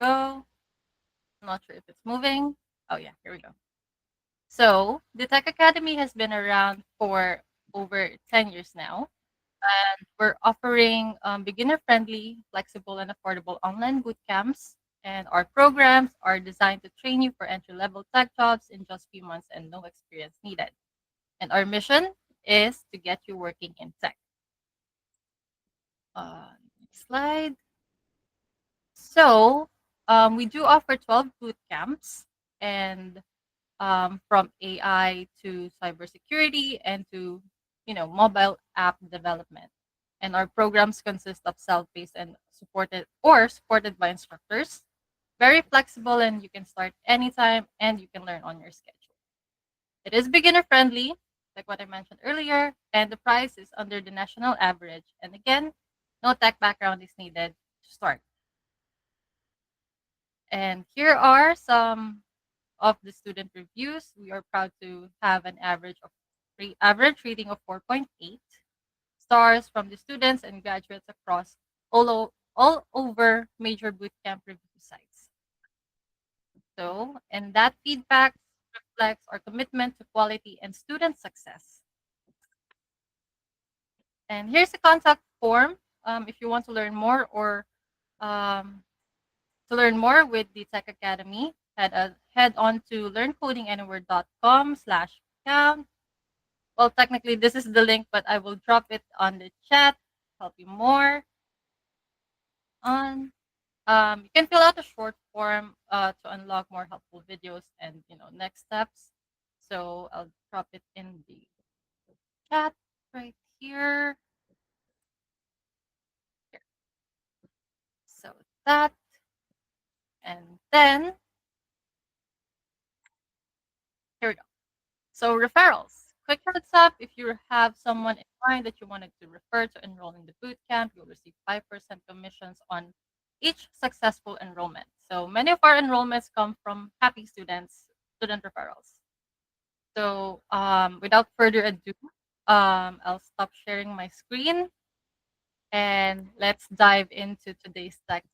go. I'm not sure if it's moving. Oh yeah, here we go. So the Tech Academy has been around for over 10 years now. And we're offering beginner-friendly, flexible, and affordable online boot camps. And our programs are designed to train you for entry-level tech jobs in just few months and no experience needed. And our mission is to get you working in tech. Next slide. So we do offer 12 boot camps, and from AI to cybersecurity and to mobile app development. And our programs consist of self-paced and supported by instructors. Very flexible, and you can start anytime and you can learn on your schedule. It is beginner friendly, like what I mentioned earlier, and the price is under the national average. And again, no tech background is needed to start. And here are some of the student reviews. We are proud to have an average rating of 4.8 stars from the students and graduates across all over major bootcamp review sites. So, and that feedback reflects our commitment to quality and student success. And here's the contact form if you want to learn more or um, with the Tech Academy. Head on to learncodinganywhere.com/account. Well, technically, this is the link, but I will drop it on the chat. Help you more on. You can fill out a short form to unlock more helpful videos and next steps. So I'll drop it in the chat right here. Here. So that, and then here we go. So referrals. Quick heads up, if you have someone in mind that you wanted to refer to enroll in the boot camp, you'll receive 5% commissions on each successful enrollment. So many of our enrollments come from happy students, student referrals. So without further ado, I'll stop sharing my screen and let's dive into today's tech.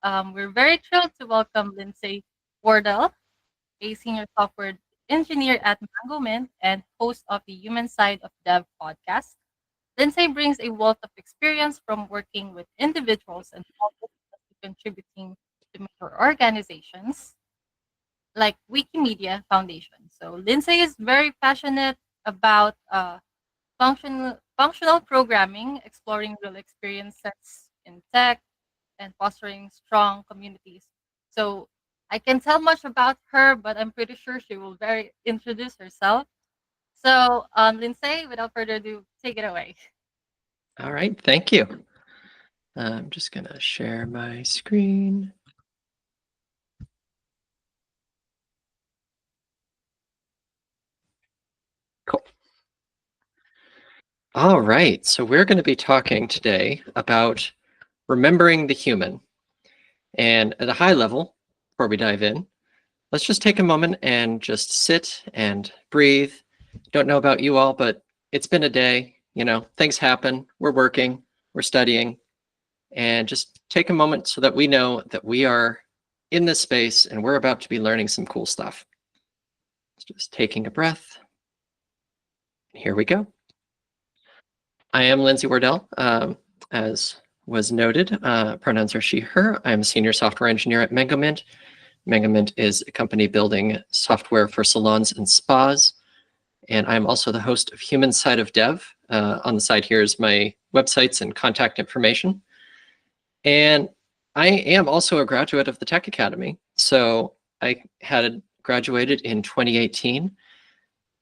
We're very thrilled to welcome Lindsay Wardell, a senior software engineer at Mango Mint and host of the Human Side of Dev podcast. Lindsay brings a wealth of experience from working with individuals and also contributing to major organizations like Wikimedia Foundation. So Lindsay is very passionate about functional programming, exploring real experiences in tech, and fostering strong communities. So I can tell much about her, but I'm pretty sure she will very introduce herself. So, Lindsay, without further ado, take it away. All right, thank you. I'm just going to share my screen. Cool. All right, so we're going to be talking today about remembering the human. And at a high level, before we dive in, let's just take a moment and just sit and breathe. Don't know about you all, but it's been a day. Things happen. We're working, we're studying, and just take a moment so that we know that we are in this space and we're about to be learning some cool stuff. Just taking a breath. Here we go. I am Lindsay Wardell. As was noted, pronouns are she, her. I'm a senior software engineer at Mango Mint. Mango Mint is a company building software for salons and spas. And I'm also the host of Human Side of Dev. On the side here is my websites and contact information. And I am also a graduate of the Tech Academy. So I had graduated in 2018.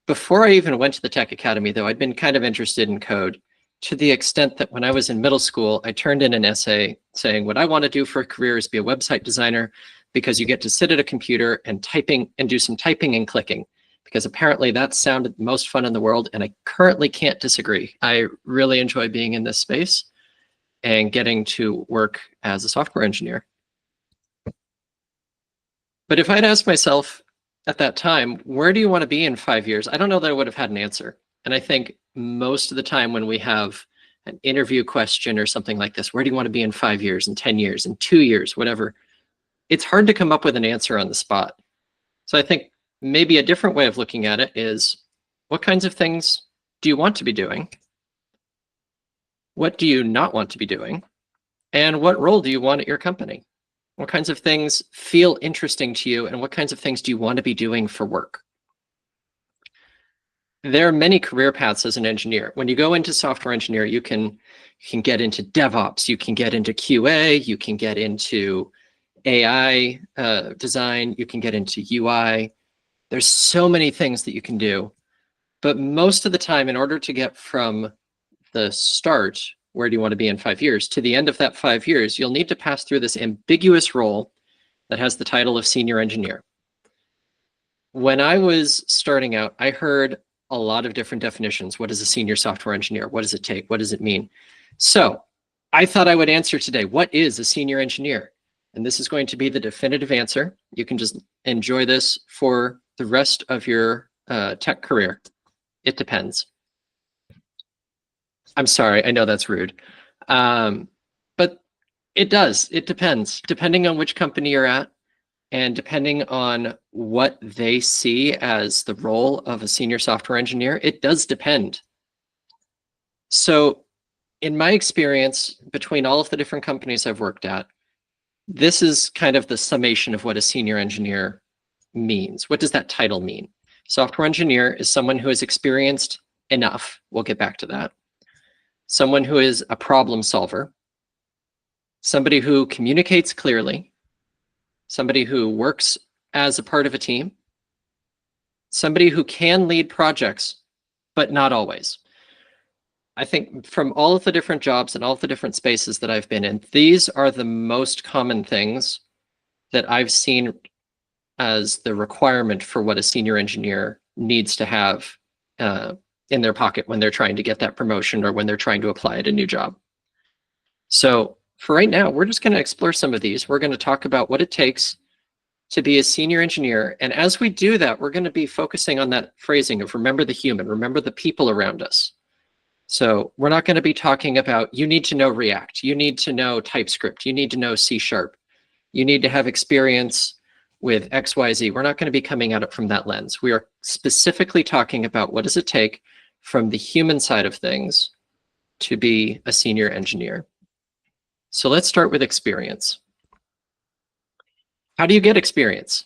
Before I even went to the Tech Academy, though, I'd been kind of interested in code to the extent that when I was in middle school, I turned in an essay saying, what I want to do for a career is be a website designer because you get to sit at a computer and do some typing and clicking, because apparently that sounded the most fun in the world. And I currently can't disagree. I really enjoy being in this space and getting to work as a software engineer. But if I'd asked myself at that time, where do you want to be in 5 years? I don't know that I would have had an answer. And I think most of the time when we have an interview question or something like this, where do you want to be in 5 years, in 10 years, in 2 years, whatever, it's hard to come up with an answer on the spot. So I think maybe a different way of looking at it is, what kinds of things do you want to be doing? What do you not want to be doing? And what role do you want at your company? What kinds of things feel interesting to you, and what kinds of things do you want to be doing for work? There are many career paths as an engineer. When you go into software engineer, you can get into DevOps, you can get into QA, you can get into AI design, you can get into UI. There's so many things that you can do. But most of the time, in order to get from the start, where do you want to be in 5 years, to the end of that 5 years, you'll need to pass through this ambiguous role that has the title of senior engineer. When I was starting out, I heard a lot of different definitions. What is a senior software engineer? What does it take? What does it mean? So I thought I would answer today, what is a senior engineer? And this is going to be the definitive answer. You can just enjoy this for the rest of your tech career. It depends. I'm sorry, I know that's rude. But it does, it depends. Depending on which company you're at, and depending on what they see as the role of a senior software engineer, it does depend. So in my experience, between all of the different companies I've worked at, this is kind of the summation of what a senior engineer means. What does that title mean? Software engineer is someone who has experienced enough. We'll get back to that. Someone who is a problem solver. Somebody who communicates clearly. Somebody who works as a part of a team. Somebody who can lead projects, but not always. I think from all of the different jobs and all of the different spaces that I've been in, these are the most common things that I've seen as the requirement for what a senior engineer needs to have in their pocket when they're trying to get that promotion or when they're trying to apply at a new job. So for right now, we're just going to explore some of these. We're going to talk about what it takes to be a senior engineer. And as we do that, we're going to be focusing on that phrasing of remember the human, remember the people around us. So we're not going to be talking about, you need to know React, you need to know TypeScript, you need to know C#, you need to have experience with XYZ. We're not going to be coming at it from that lens. We are specifically talking about what does it take from the human side of things to be a senior engineer. So let's start with experience. How do you get experience?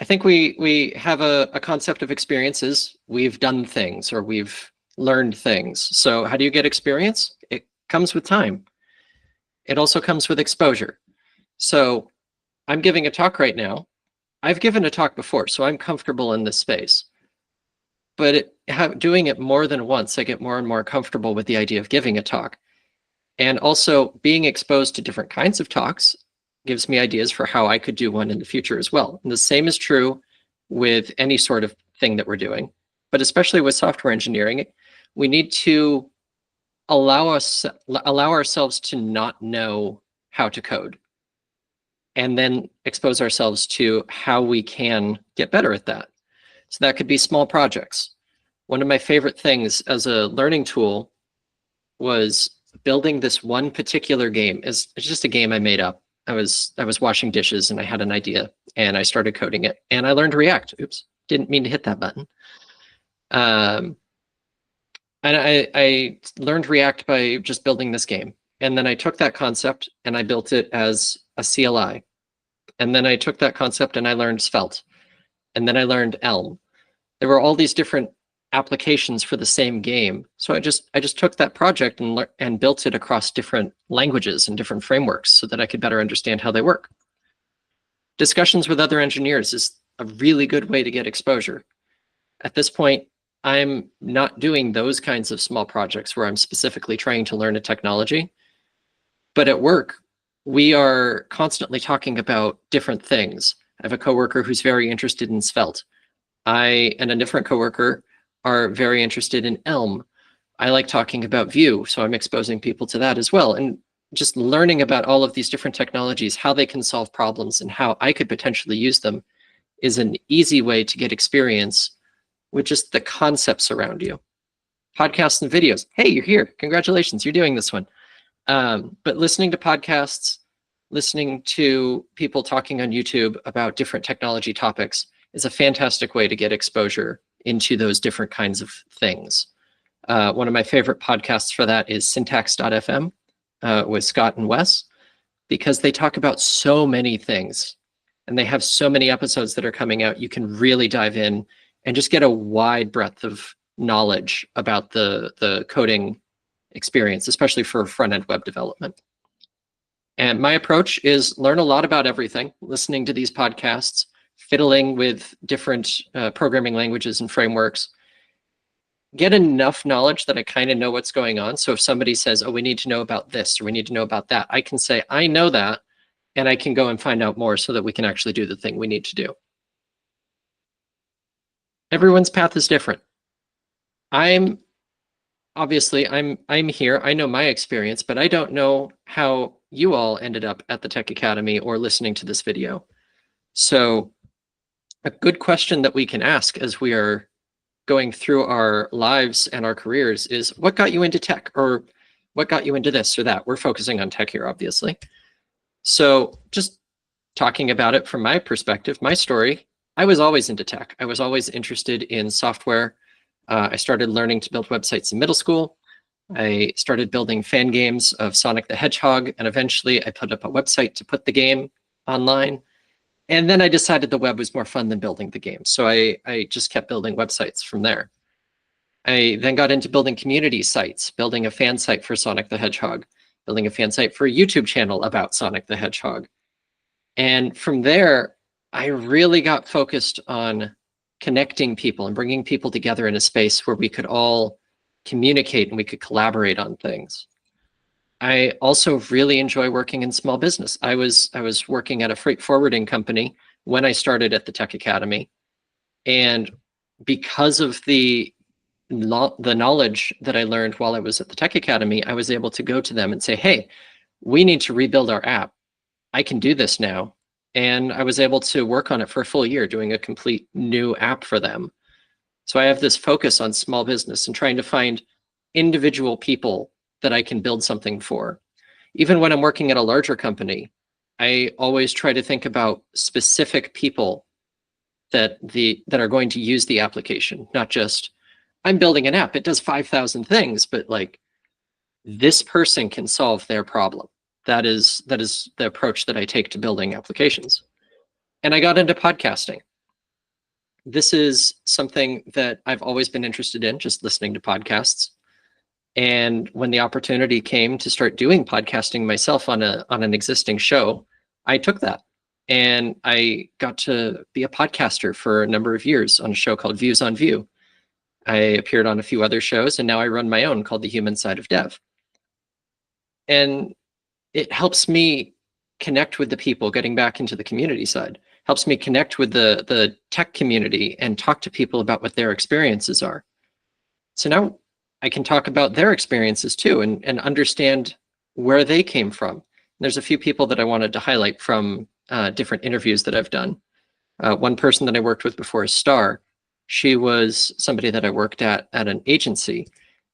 I think we have a concept of experiences. We've done things or we've learned things. So how do you get experience? It comes with time. It also comes with exposure. So I'm giving a talk right now. I've given a talk before, so I'm comfortable in this space. But doing it more than once, I get more and more comfortable with the idea of giving a talk. And also being exposed to different kinds of talks gives me ideas for how I could do one in the future as well. And the same is true with any sort of thing that we're doing, but especially with software engineering, we need to allow ourselves to not know how to code and then expose ourselves to how we can get better at that. So that could be small projects. One of my favorite things as a learning tool was building this one particular game. It's just a game I made up. I was washing dishes and I had an idea and I started coding it and I learned React. Oops, didn't mean to hit that button. And I learned React by just building this game. And then I took that concept and I built it as a CLI. And then I took that concept and I learned Svelte. And then I learned Elm. There were all these different applications for the same game. So I just took that project and built it across different languages and different frameworks so that I could better understand how they work. Discussions with other engineers is a really good way to get exposure. At this point, I'm not doing those kinds of small projects where I'm specifically trying to learn a technology. But at work, we are constantly talking about different things. I have a coworker who's very interested in Svelte. I and a different coworker are very interested in Elm. I like talking about Vue, so I'm exposing people to that as well. And just learning about all of these different technologies, how they can solve problems and how I could potentially use them is an easy way to get experience with just the concepts around you. Podcasts and videos. Hey, you're here. Congratulations, you're doing this one. But listening to podcasts, listening to people talking on YouTube about different technology topics is a fantastic way to get exposure into those different kinds of things. One of my favorite podcasts for that is syntax.fm with Scott and Wes, because they talk about so many things and they have so many episodes that are coming out. You can really dive in and just get a wide breadth of knowledge about the coding experience, especially for front-end web development. And my approach is learn a lot about everything, listening to these podcasts, fiddling with different programming languages and frameworks, get enough knowledge that I kind of know what's going on. So if somebody says, oh, we need to know about this or we need to know about that, I can say, I know that, and I can go and find out more so that we can actually do the thing we need to do. Everyone's path is different. I'm here. I know my experience, but I don't know how you all ended up at the Tech Academy or listening to this video. So a good question that we can ask as we are going through our lives and our careers is, what got you into tech, or what got you into this or that? We're focusing on tech here, obviously. So just talking about it from my perspective, my story, I was always into tech. I was always interested in software. I started learning to build websites in middle school. I started building fan games of Sonic the Hedgehog, and eventually I put up a website to put the game online. And then I decided the web was more fun than building the game. So I just kept building websites from there. I then got into building community sites, building a fan site for Sonic the Hedgehog, building a fan site for a YouTube channel about Sonic the Hedgehog. And from there, I really got focused on connecting people and bringing people together in a space where we could all communicate and we could collaborate on things. I also really enjoy working in small business. I was working at a freight forwarding company when I started at the Tech Academy. And because of the knowledge that I learned while I was at the Tech Academy, I was able to go to them and say, hey, we need to rebuild our app. I can do this now. And I was able to work on it for a full year, doing a complete new app for them. So I have this focus on small business and trying to find individual people that I can build something for. Even when I'm working at a larger company, I always try to think about specific people that are going to use the application, not just, I'm building an app, it does 5,000 things, but like, this person can solve their problem. That is the approach that I take to building applications. And I got into podcasting. This is something that I've always been interested in, just listening to podcasts. And when the opportunity came to start doing podcasting myself on an existing show, I took that. And I got to be a podcaster for a number of years on a show called Views on View. I appeared on a few other shows, and now I run my own called The Human Side of Dev. And it helps me connect with the people, getting back into the community side, helps me connect with the tech community and talk to people about what their experiences are. So now I can talk about their experiences too and understand where they came from. There's a few people that I wanted to highlight from different interviews that I've done. One person that I worked with before is Star. She was somebody that I worked at an agency,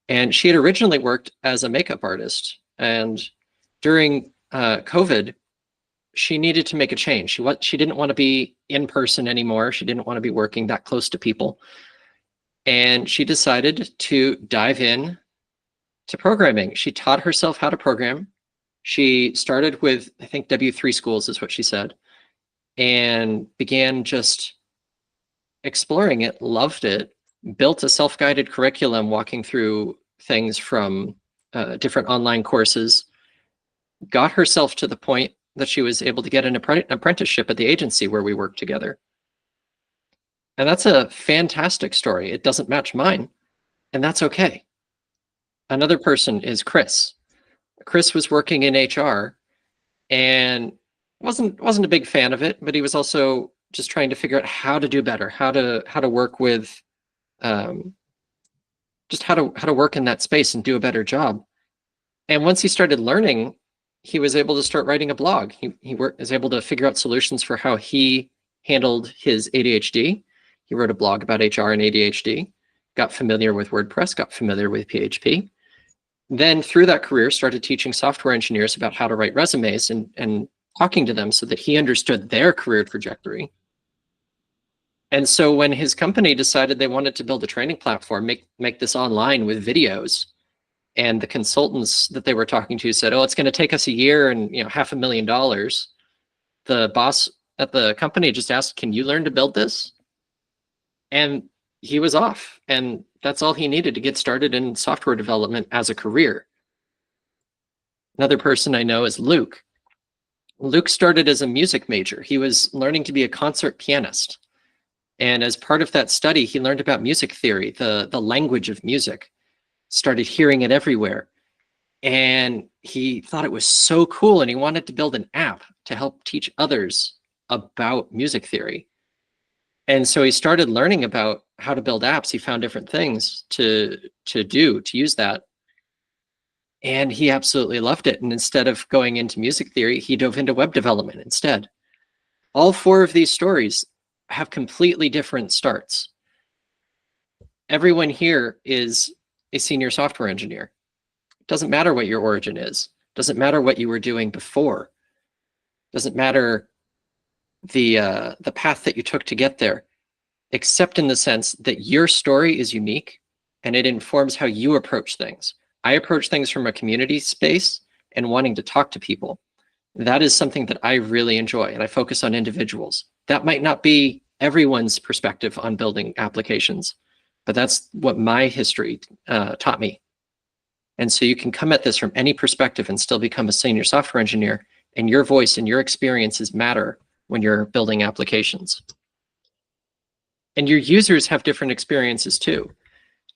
and she had originally worked as a makeup artist. And during COVID, she needed to make a change. She didn't want to be in person anymore. She didn't want to be working that close to people. And she decided to dive in to programming. She taught herself how to program. She started with, I think, W3 schools is what she said, and began just exploring it, loved it, built a self-guided curriculum, walking through things from different online courses, got herself to the point that she was able to get an apprenticeship at the agency where we worked together. And that's a fantastic story. It doesn't match mine, and that's okay. Another person is Chris. Chris was working in HR and wasn't a big fan of it, but he was also just trying to figure out how to do better, how to work with, just how to work in that space and do a better job. And once he started learning, he was able to start writing a blog. He was able to figure out solutions for how he handled his ADHD. He wrote a blog about HR and ADHD, got familiar with WordPress, got familiar with PHP. Then through that career, started teaching software engineers about how to write resumes and talking to them so that he understood their career trajectory. And so when his company decided they wanted to build a training platform, make this online with videos, and the consultants that they were talking to said, "Oh, it's going to take us a year and $500,000." The boss at the company just asked, "Can you learn to build this?" And he was off. And that's all he needed to get started in software development as a career. Another person I know is Luke. Luke started as a music major. He was learning to be a concert pianist. And as part of that study, he learned about music theory, the language of music, started hearing it everywhere. And he thought it was so cool, and he wanted to build an app to help teach others about music theory. And so he started learning about how to build apps. He found different things to use that. And he absolutely loved it. And instead of going into music theory, he dove into web development instead. All four of these stories have completely different starts. Everyone here is a senior software engineer. It doesn't matter what your origin is. It doesn't matter what you were doing before. It doesn't matter the path that you took to get there, except in the sense that your story is unique and it informs how you approach things. I approach things from a community space and wanting to talk to people. That is something that I really enjoy, and I focus on individuals. That might not be everyone's perspective on building applications, but that's what my history taught me. And so you can come at this from any perspective and still become a senior software engineer, and your voice and your experiences matter when you're building applications. And your users have different experiences too.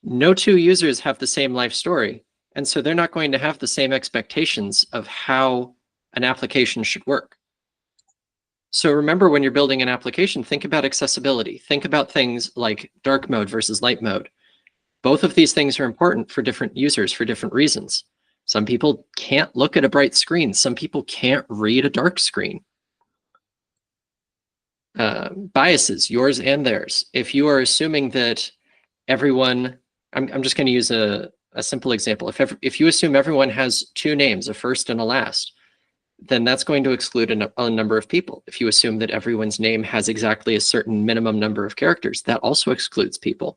No two users have the same life story, and so they're not going to have the same expectations of how an application should work. So remember, when you're building an application, think about accessibility. Think about things like dark mode versus light mode. Both of these things are important for different users for different reasons. Some people can't look at a bright screen. Some people can't read a dark screen. Biases, yours and theirs. If you are assuming that everyone, I'm just going to use a simple example. If you assume everyone has two names, a first and a last, then that's going to exclude a number of people. If you assume that everyone's name has exactly a certain minimum number of characters, that also excludes people.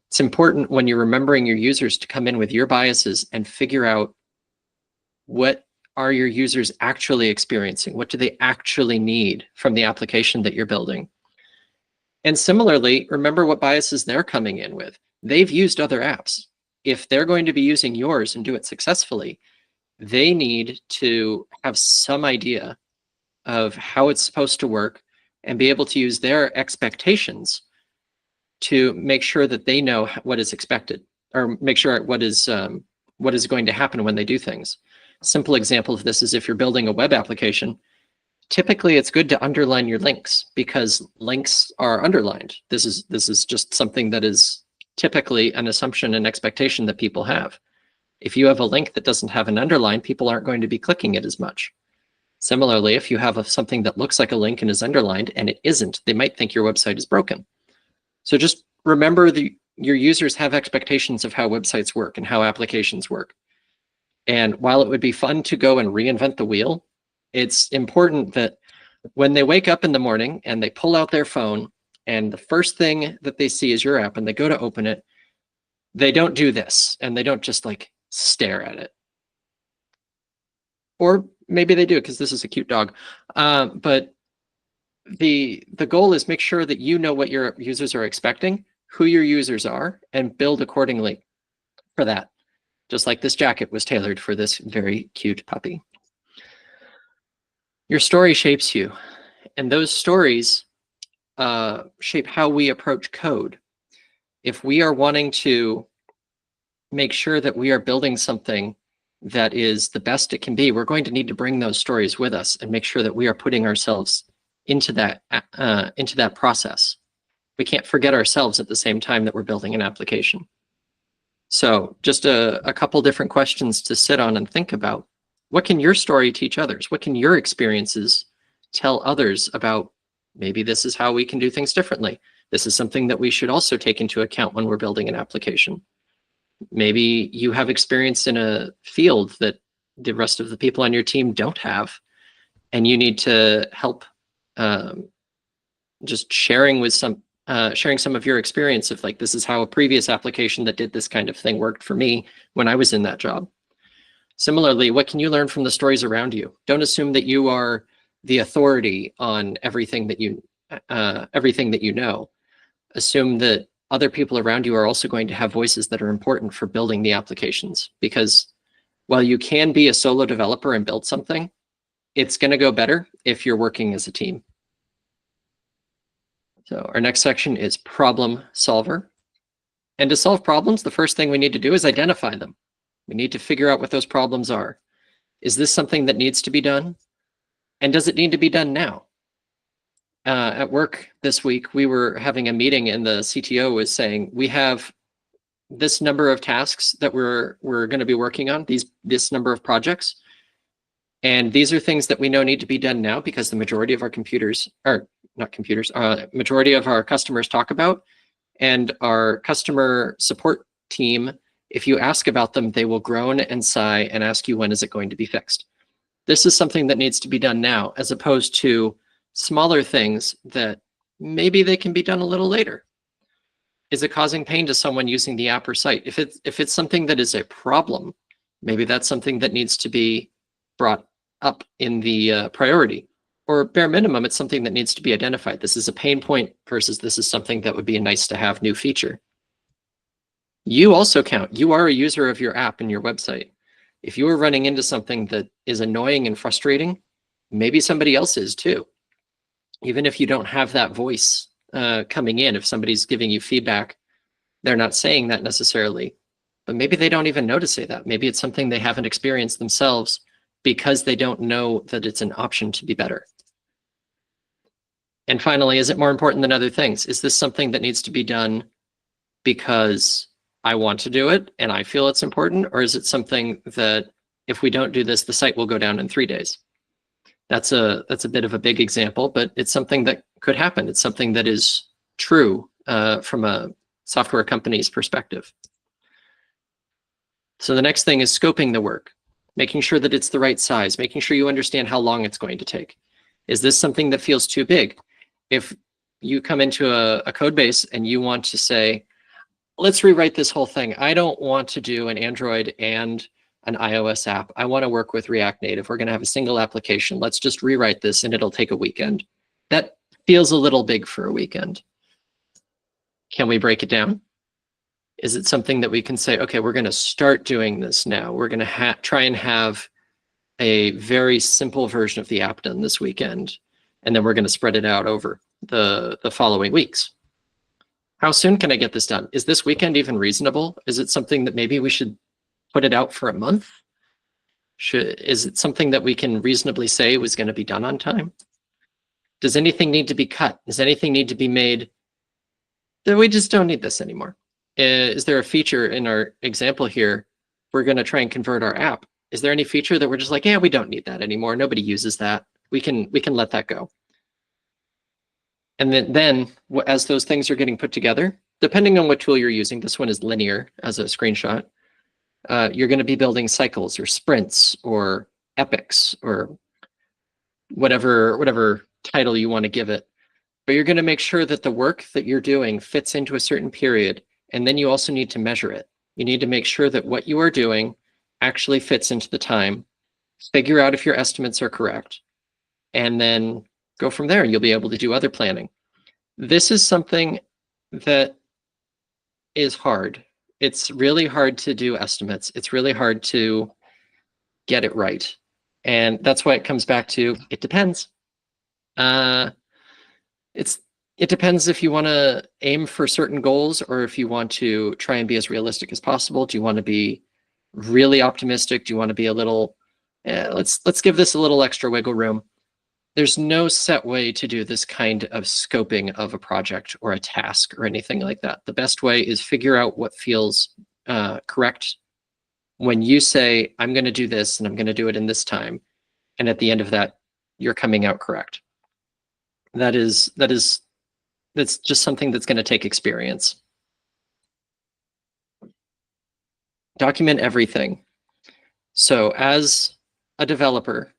It's important when you're remembering your users to come in with your biases and figure out what are your users actually experiencing? What do they actually need from the application that you're building? And similarly, remember what biases they're coming in with. They've used other apps. If they're going to be using yours and do it successfully, they need to have some idea of how it's supposed to work and be able to use their expectations to make sure that they know what is expected, or make sure what is going to happen when they do things. A simple example of this is if you're building a web application, typically it's good to underline your links because links are underlined. This is just something that is typically an assumption and expectation that people have. If you have a link that doesn't have an underline, people aren't going to be clicking it as much. Similarly, if you have something that looks like a link and is underlined and it isn't, they might think your website is broken. So just remember your users have expectations of how websites work and how applications work. And while it would be fun to go and reinvent the wheel, it's important that when they wake up in the morning and they pull out their phone and the first thing that they see is your app and they go to open it, they don't do this and they don't just like stare at it. Or maybe they do because this is a cute dog. But the goal is make sure that you know what your users are expecting, who your users are, and build accordingly for that. Just like this jacket was tailored for this very cute puppy. Your story shapes you, and those stories shape how we approach code. If we are wanting to make sure that we are building something that is the best it can be, we're going to need to bring those stories with us and make sure that we are putting ourselves into that process. We can't forget ourselves at the same time that we're building an application. So just a couple different questions to sit on and think about. What can your story teach others? What can your experiences tell others about, maybe this is how we can do things differently. This is something that we should also take into account when we're building an application. Maybe you have experience in a field that the rest of the people on your team don't have, and you need to help just sharing some of your experience of like, this is how a previous application that did this kind of thing worked for me when I was in that job. Similarly, what can you learn from the stories around you? Don't assume that you are the authority on everything that you know. Assume that other people around you are also going to have voices that are important for building the applications, because while you can be a solo developer and build something, it's going to go better if you're working as a team. So our next section is problem solver. And to solve problems, the first thing we need to do is identify them. We need to figure out what those problems are. Is this something that needs to be done? And does it need to be done now? At work this week, we were having a meeting and the CTO was saying, we have this number of tasks that we're going to be working on, this number of projects. And these are things that we know need to be done now because the majority of our majority of our customers talk about, and our customer support team, if you ask about them, they will groan and sigh and ask you, when is it going to be fixed? This is something that needs to be done now, as opposed to smaller things that maybe they can be done a little later. Is it causing pain to someone using the app or site? If it's something that is a problem, maybe that's something that needs to be brought up in the priority. Or bare minimum, it's something that needs to be identified. This is a pain point versus this is something that would be a nice to have new feature. You also count. You are a user of your app and your website. If you are running into something that is annoying and frustrating, maybe somebody else is too. Even if you don't have that voice coming in, if somebody's giving you feedback, they're not saying that necessarily, but maybe they don't even know to say that. Maybe it's something they haven't experienced themselves because they don't know that it's an option to be better. And finally, is it more important than other things? Is this something that needs to be done because I want to do it and I feel it's important? Or is it something that if we don't do this, the site will go down in 3 days? That's a bit of a big example, but it's something that could happen. It's something that is true from a software company's perspective. So the next thing is scoping the work, making sure that it's the right size, making sure you understand how long it's going to take. Is this something that feels too big? If you come into a code base and you want to say, let's rewrite this whole thing. I don't want to do an Android and an iOS app. I want to work with React Native. We're going to have a single application. Let's just rewrite this and it'll take a weekend. That feels a little big for a weekend. Can we break it down? Is it something that we can say, okay, we're going to start doing this now. We're going to try and have a very simple version of the app done this weekend, and then we're going to spread it out over the following weeks. How soon can I get this done? Is this weekend even reasonable? Is it something that maybe we should put it out for a month? Is it something that we can reasonably say was going to be done on time? Does anything need to be cut? Does anything need to be made that we just don't need this anymore? Is there a feature in our example here? We're going to try and convert our app. Is there any feature that we're just like, yeah, we don't need that anymore. Nobody uses that. We can let that go. And then as those things are getting put together, depending on what tool you're using, this one is linear as a screenshot. You're going to be building cycles or sprints or epics or whatever title you want to give it. But you're going to make sure that the work that you're doing fits into a certain period. And then you also need to measure it. You need to make sure that what you are doing actually fits into the time, figure out if your estimates are correct, and then go from there. You'll be able to do other planning. This is something that is hard. It's really hard to do estimates. It's really hard to get it right. And that's why it comes back to, it depends. It depends if you want to aim for certain goals or if you want to try and be as realistic as possible. Do you want to be really optimistic? Do you want to be a little, let's give this a little extra wiggle room. There's no set way to do this kind of scoping of a project or a task or anything like that. The best way is figure out what feels correct when you say, I'm going to do this and I'm going to do it in this time. And at the end of that, you're coming out correct. That's just something that's going to take experience. Document everything. So as a developer,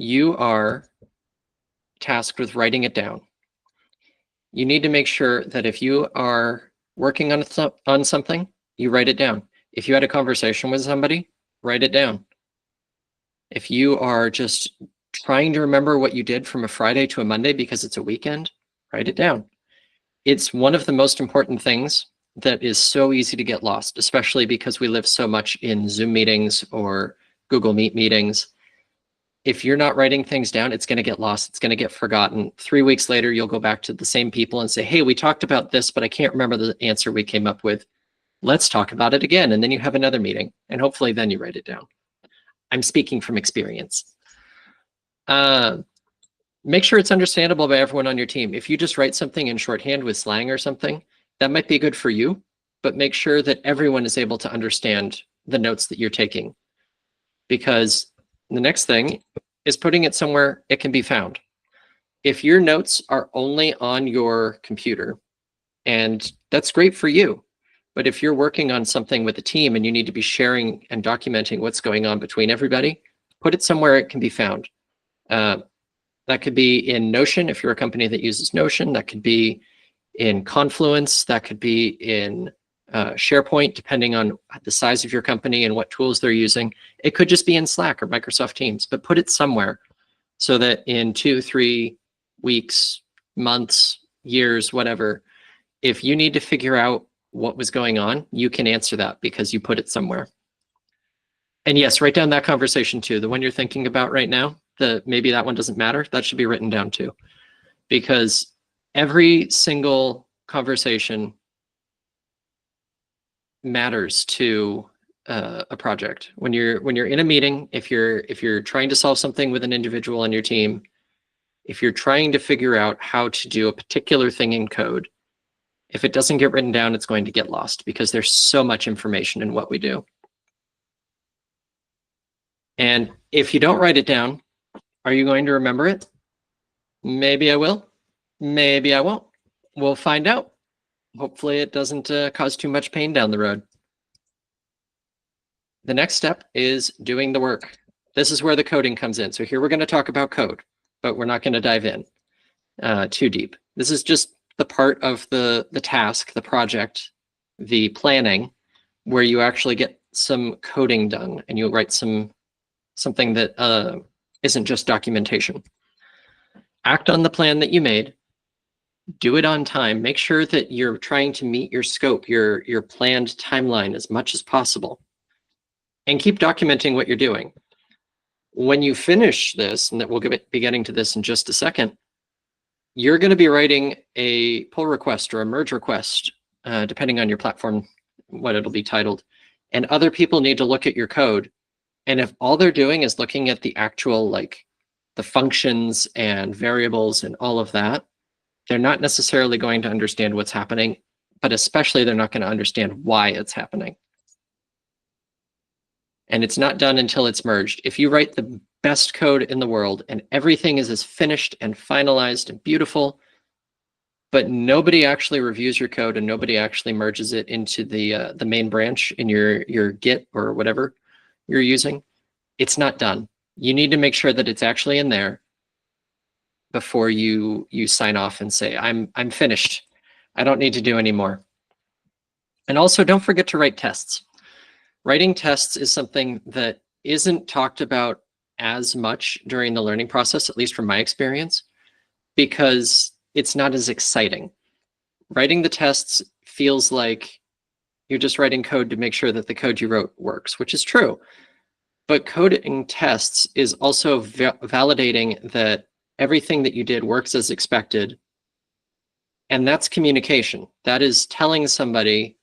you are tasked with writing it down. You need to make sure that if you are working on something, you write it down. If you had a conversation with somebody, write it down. If you are just trying to remember what you did from a Friday to a Monday because it's a weekend, write it down. It's one of the most important things that is so easy to get lost, especially because we live so much in Zoom meetings or Google Meet meetings. If you're not writing things down, it's going to get lost. It's going to get forgotten. 3 weeks later, you'll go back to the same people and say, hey, we talked about this, but I can't remember the answer we came up with. Let's talk about it again. And then you have another meeting, and hopefully then you write it down. I'm speaking from experience. Make sure it's understandable by everyone on your team. If you just write something in shorthand with slang or something, that might be good for you, but make sure that everyone is able to understand the notes that you're taking. Because the next thing is putting it somewhere it can be found. If your notes are only on your computer, and that's great for you, but if you're working on something with a team and you need to be sharing and documenting what's going on between everybody, put it somewhere it can be found. That could be in Notion if you're a company that uses Notion. That could be in Confluence. That could be in SharePoint, depending on the size of your company and what tools they're using. It could just be in Slack or Microsoft Teams, but put it somewhere so that in 2, 3 weeks, months, years, whatever, if you need to figure out what was going on, you can answer that because you put it somewhere. And yes, write down that conversation too. The one you're thinking about right now, maybe that one doesn't matter. That should be written down too, because every single conversation matters to a project. When you're in a meeting, if you're trying to solve something with an individual on your team, if you're trying to figure out how to do a particular thing in code, if it doesn't get written down, it's going to get lost because there's so much information in what we do. And if you don't write it down, are you going to remember it? Maybe I will. Maybe I won't. We'll find out. Hopefully it doesn't cause too much pain down the road. The next step is doing the work. This is where the coding comes in. So here we're going to talk about code, but we're not going to dive in too deep. This is just the part of the task, the project, the planning, where you actually get some coding done and you write something that isn't just documentation. Act on the plan that you made. Do it on time. Make sure that you're trying to meet your scope, your planned timeline as much as possible. And keep documenting what you're doing. When you finish this, and that we'll be getting to this in just a second, you're going to be writing a pull request or a merge request, depending on your platform, what it'll be titled. And other people need to look at your code. And if all they're doing is looking at the actual, like the functions and variables and all of that, they're not necessarily going to understand what's happening, but especially they're not going to understand why it's happening. And it's not done until it's merged. If you write the best code in the world and everything is as finished and finalized and beautiful, but nobody actually reviews your code and nobody actually merges it into the main branch in your Git or whatever you're using, it's not done. You need to make sure that it's actually in there before you sign off and say, I'm finished. I don't need to do any more. And also don't forget to write tests. Writing tests is something that isn't talked about as much during the learning process, at least from my experience, because it's not as exciting. Writing the tests feels like you're just writing code to make sure that the code you wrote works, which is true. But coding tests is also validating that everything that you did works as expected. And that's communication. That is telling somebody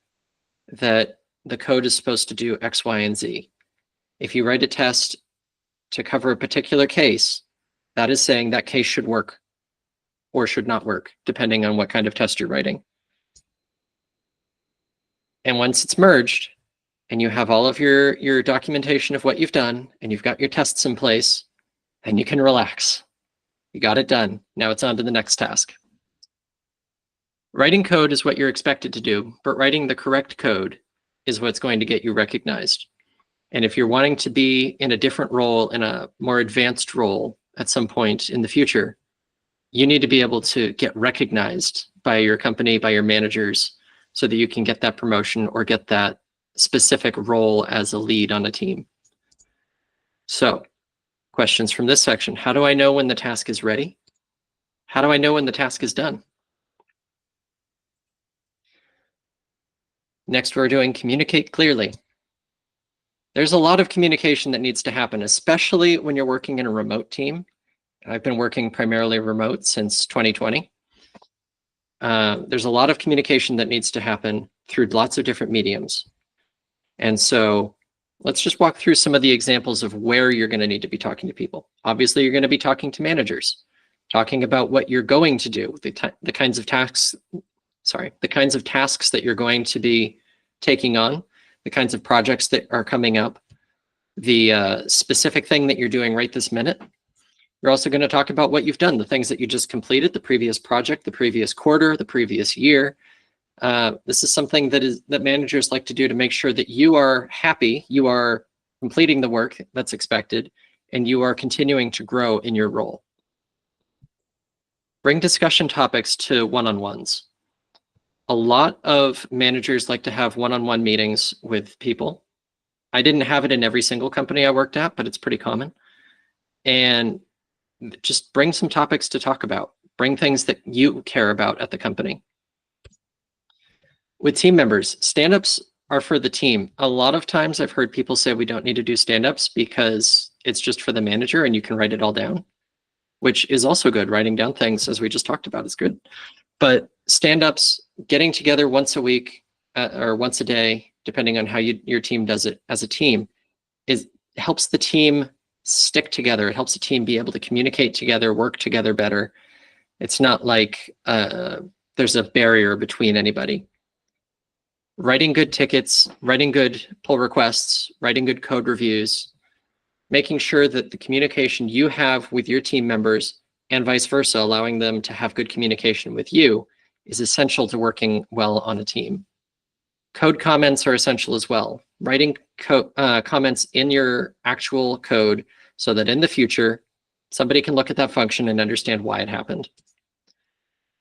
that the code is supposed to do X, Y, and Z. If you write a test to cover a particular case, that is saying that case should work or should not work, depending on what kind of test you're writing. And once it's merged and you have all of your documentation of what you've done and you've got your tests in place, then you can relax. You got it done. Now it's on to the next task. Writing code is what you're expected to do, but writing the correct code is what's going to get you recognized. And if you're wanting to be in a different role, in a more advanced role, at some point in the future, you need to be able to get recognized by your company, by your managers, so that you can get that promotion or get that specific role as a lead on a team. So, questions from this section. How do I know when the task is ready? How do I know when the task is done? Next, we're doing communicate clearly. There's a lot of communication that needs to happen, especially when you're working in a remote team. I've been working primarily remote since 2020. There's a lot of communication that needs to happen through lots of different mediums. And so let's just walk through some of the examples of where you're going to need to be talking to people. Obviously, you're going to be talking to managers, talking about what you're going to do, the kinds of tasks that you're going to be taking on, the kinds of projects that are coming up, the specific thing that you're doing right this minute. You're also going to talk about what you've done, the things that you just completed, the previous project, the previous quarter, the previous year. This is something that managers like to do to make sure that you are happy, you are completing the work that's expected, and you are continuing to grow in your role. Bring discussion topics to one-on-ones. A lot of managers like to have one-on-one meetings with people. I didn't have it in every single company I worked at, but it's pretty common. And just bring some topics to talk about. Bring things that you care about at the company. With team members, stand-ups are for the team. A lot of times I've heard people say we don't need to do stand-ups because it's just for the manager and you can write it all down, which is also good. Writing down things, as we just talked about, is good. But stand-ups, getting together once a week or once a day, depending on how your team does it as a team, helps the team stick together. It helps the team be able to communicate together, work together better. It's not like there's a barrier between anybody. Writing good tickets, writing good pull requests, writing good code reviews, making sure that the communication you have with your team members and vice versa, allowing them to have good communication with you, is essential to working well on a team. Code comments are essential as well. Writing comments in your actual code so that in the future, somebody can look at that function and understand why it happened.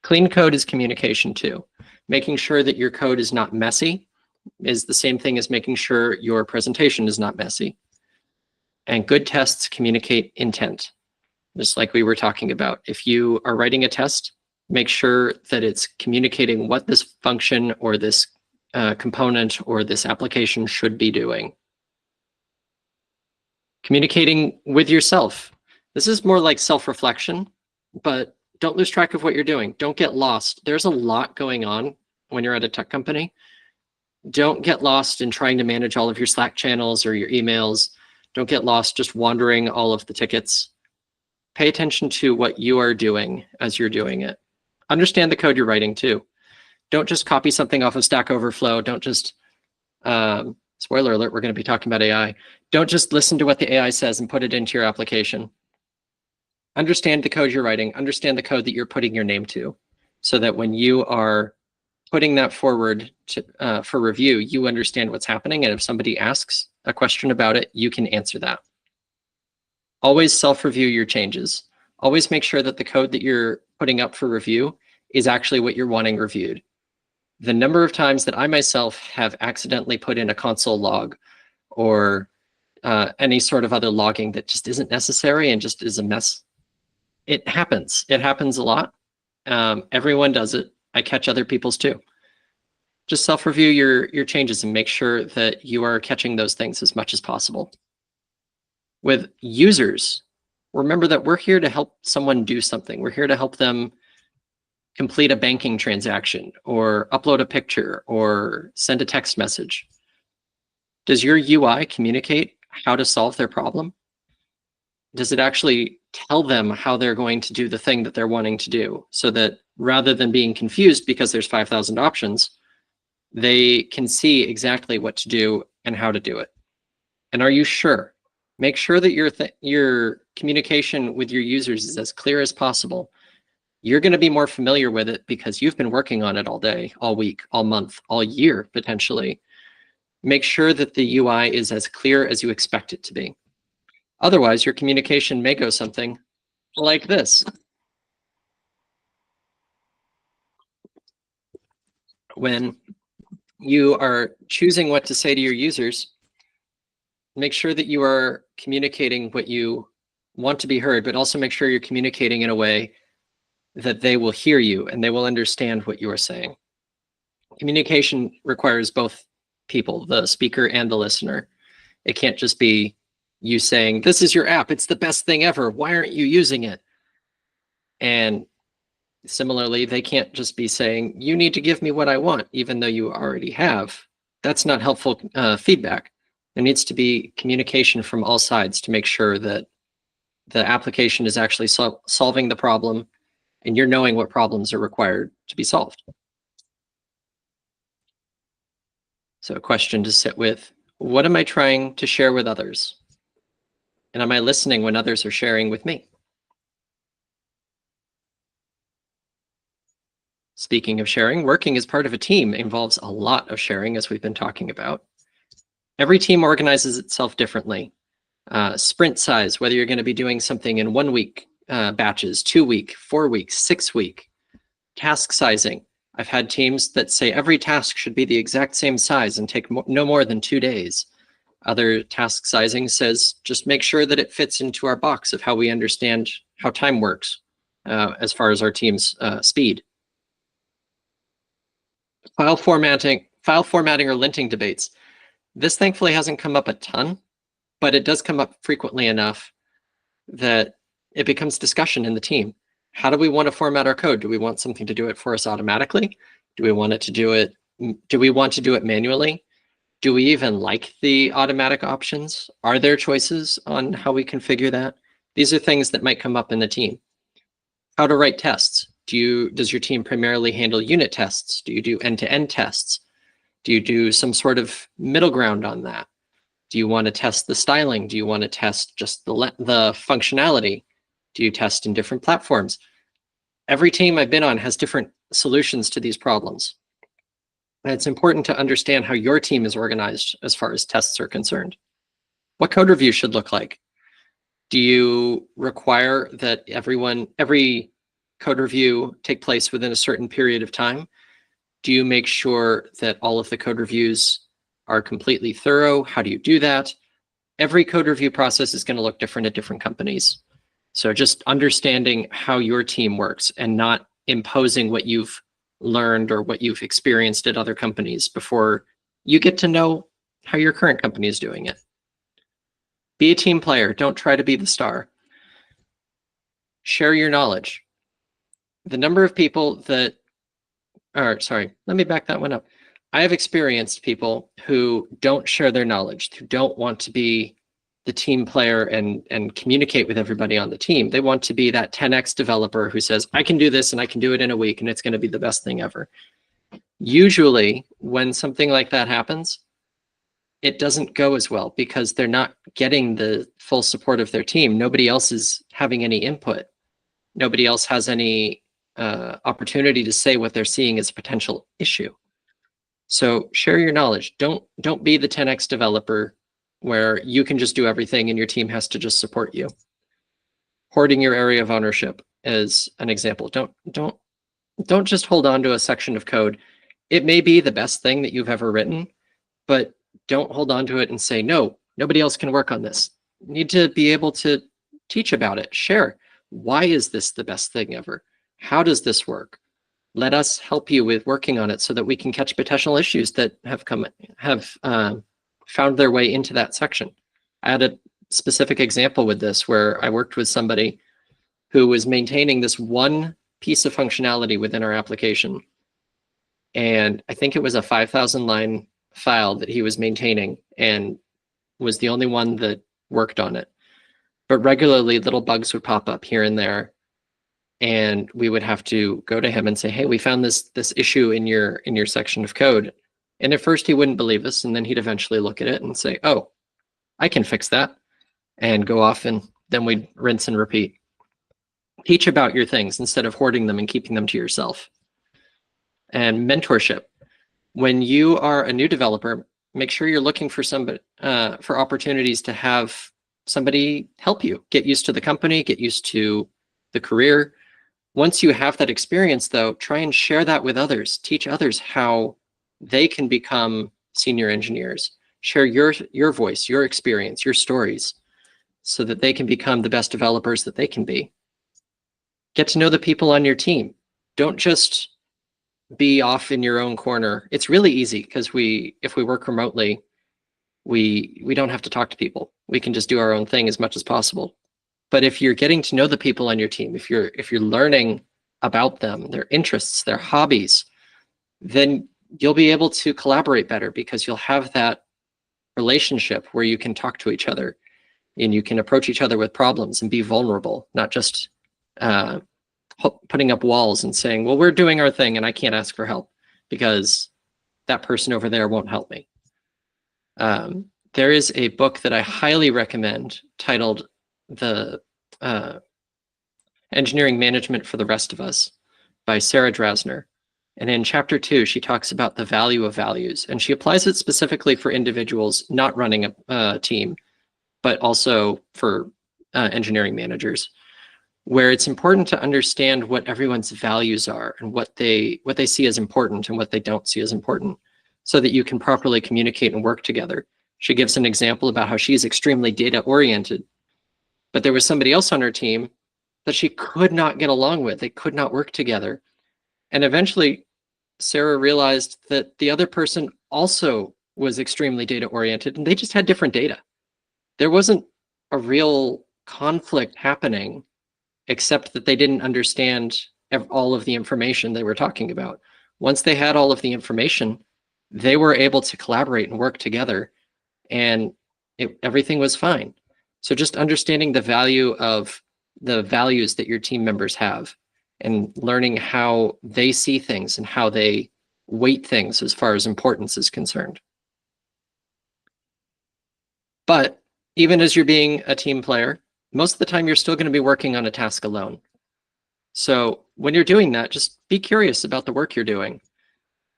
Clean code is communication too. Making sure that your code is not messy is the same thing as making sure your presentation is not messy. And good tests communicate intent, just like we were talking about. If you are writing a test, make sure that it's communicating what this function or this component or this application should be doing. Communicating with yourself. This is more like self-reflection, but don't lose track of what you're doing. Don't get lost. There's a lot going on when you're at a tech company. Don't get lost in trying to manage all of your Slack channels or your emails. Don't get lost just wandering all of the tickets. Pay attention to what you are doing as you're doing it. Understand the code you're writing too. Don't just copy something off of Stack Overflow. Don't just, spoiler alert, we're going to be talking about AI. Don't just listen to what the AI says and put it into your application. Understand the code you're writing. Understand the code that you're putting your name to, so that when you are putting that forward for review, you understand what's happening. And if somebody asks a question about it, you can answer that. Always self-review your changes. Always make sure that the code that you're putting up for review is actually what you're wanting reviewed. The number of times that I myself have accidentally put in a console log or any sort of other logging that just isn't necessary and just is a mess. It happens. It happens a lot. Everyone does it. I catch other people's too. Just self-review your changes and make sure that you are catching those things as much as possible. With users, remember that we're here to help someone do something. We're here to help them complete a banking transaction or upload a picture or send a text message. Does your UI communicate how to solve their problem? Does it actually tell them how they're going to do the thing that they're wanting to do, so that rather than being confused because there's 5,000 options, they can see exactly what to do and how to do it? And are you sure? Make sure that your communication with your users is as clear as possible. You're going to be more familiar with it because you've been working on it all day, all week, all month, all year, potentially. Make sure that the UI is as clear as you expect it to be. Otherwise, your communication may go something like this. When you are choosing what to say to your users, make sure that you are communicating what you want to be heard, but also make sure you're communicating in a way that they will hear you and they will understand what you are saying. Communication requires both people, the speaker and the listener. It can't just be you saying, "This is your app, it's the best thing ever. Why aren't you using it?" And similarly, they can't just be saying, "You need to give me what I want," even though you already have. That's not helpful feedback. There needs to be communication from all sides to make sure that the application is actually solving the problem and you're knowing what problems are required to be solved. So a question to sit with: what am I trying to share with others? And am I listening when others are sharing with me? Speaking of sharing, working as part of a team involves a lot of sharing, as we've been talking about. Every team organizes itself differently. Sprint size, whether you're going to be doing something in 1 week batches, 2 week, 4 weeks, 6 week. Task sizing. I've had teams that say every task should be the exact same size and take no more than 2 days. Other task sizing says just make sure that it fits into our box of how we understand how time works as far as our team's speed. File formatting or linting debates. This thankfully hasn't come up a ton, but it does come up frequently enough that it becomes discussion in the team. How do we want to format our code? Do we want something to do it for us automatically? Do we want to do it manually? Do we even like the automatic options? Are there choices on how we configure that? These are things that might come up in the team. How to write tests. Does your team primarily handle unit tests? Do you do end-to-end tests? Do you do some sort of middle ground on that? Do you want to test the styling? Do you want to test just the functionality? Do you test in different platforms? Every team I've been on has different solutions to these problems. And it's important to understand how your team is organized as far as tests are concerned. What code review should look like? Do you require that every code review take place within a certain period of time? Do you make sure that all of the code reviews are completely thorough? How do you do that? Every code review process is going to look different at different companies. So just understanding how your team works and not imposing what you've learned or what you've experienced at other companies before you get to know how your current company is doing it. Be a team player. Don't try to be the star. Share your knowledge. The number of people that, let me back that one up. I have experienced people who don't share their knowledge, who don't want to be the team player and communicate with everybody on the team. They want to be that 10x developer who says, I can do this and I can do it in a week and it's going to be the best thing ever. Usually when something like that happens, it doesn't go as well because they're not getting the full support of their team. Nobody else is having any input. Nobody else has any opportunity to say what they're seeing as a potential issue. So share your knowledge. Don't be the 10x developer where you can just do everything and your team has to just support you. Hoarding your area of ownership is an example. Don't just hold on to a section of code. It may be the best thing that you've ever written, but don't hold on to it and say, no, nobody else can work on this. You need to be able to teach about it, share. Why is this the best thing ever? How does this work? Let us help you with working on it so that we can catch potential issues that have found their way into that section. I had a specific example with this where I worked with somebody who was maintaining this one piece of functionality within our application. And I think it was a 5,000 line file that he was maintaining and was the only one that worked on it. But regularly little bugs would pop up here and there. And we would have to go to him and say, hey, we found this issue in your section of code. And at first he wouldn't believe us. And then he'd eventually look at it and say, oh, I can fix that, and go off, and then we'd rinse and repeat. Teach about your things instead of hoarding them and keeping them to yourself. And mentorship. When you are a new developer, make sure you're looking for somebody for opportunities to have somebody help you get used to the company, get used to the career. Once you have that experience, though, try and share that with others. Teach others how they can become senior engineers. Share your voice, your experience, your stories, so that they can become the best developers that they can be. Get to know the people on your team. Don't just be off in your own corner. It's really easy because if we work remotely, we don't have to talk to people. We can just do our own thing as much as possible. But if you're getting to know the people on your team, if you're learning about them, their interests, their hobbies, then you'll be able to collaborate better because you'll have that relationship where you can talk to each other and you can approach each other with problems and be vulnerable, not just putting up walls and saying, well, we're doing our thing and I can't ask for help because that person over there won't help me. There is a book that I highly recommend titled The Engineering Management for the Rest of Us by Sarah Drasner. And in chapter 2, she talks about the value of values, and she applies it specifically for individuals not running a team, but also for engineering managers, where it's important to understand what everyone's values are and what they see as important and what they don't see as important, so that you can properly communicate and work together. She gives an example about how she's extremely data-oriented, but there was somebody else on her team that she could not get along with. They could not work together. And eventually, Sarah realized that the other person also was extremely data-oriented, and they just had different data. There wasn't a real conflict happening, except that they didn't understand all of the information they were talking about. Once they had all of the information, they were able to collaborate and work together, and everything was fine. So just understanding the value of the values that your team members have and learning how they see things and how they weight things as far as importance is concerned. But even as you're being a team player, most of the time you're still going to be working on a task alone. So when you're doing that, just be curious about the work you're doing.